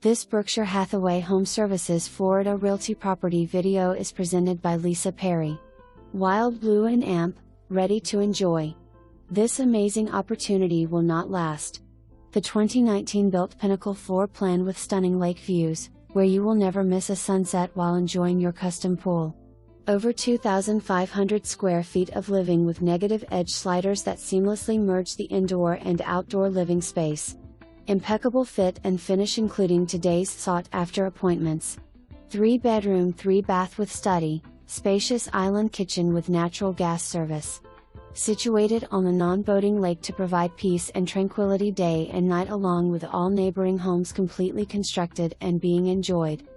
This Berkshire Hathaway HomeServices Florida Realty property video is presented by Lisa Perry. Wildblue and Amp, ready to enjoy. This amazing opportunity will not last. The 2019 built Pinnacle floor plan with stunning lake views, where you will never miss a sunset while enjoying your custom pool. Over 2,500 square feet of living with negative edge sliders that seamlessly merge the indoor and outdoor living space. Impeccable fit and finish including today's sought-after appointments. 3-bedroom 3-bath with study, spacious island kitchen with natural gas service. Situated on a non-boating lake to provide peace and tranquility day and night along with all neighboring homes completely constructed and being enjoyed.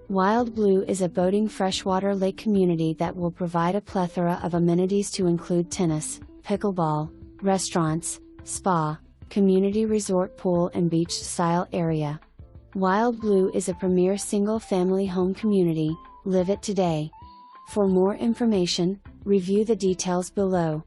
Wildblue is a boating freshwater lake community that will provide a plethora of amenities to include tennis, pickleball, restaurants, spa, community resort pool and beach-style area. Wildblue is a premier single-family home community. Live it today. For more information, review the details below.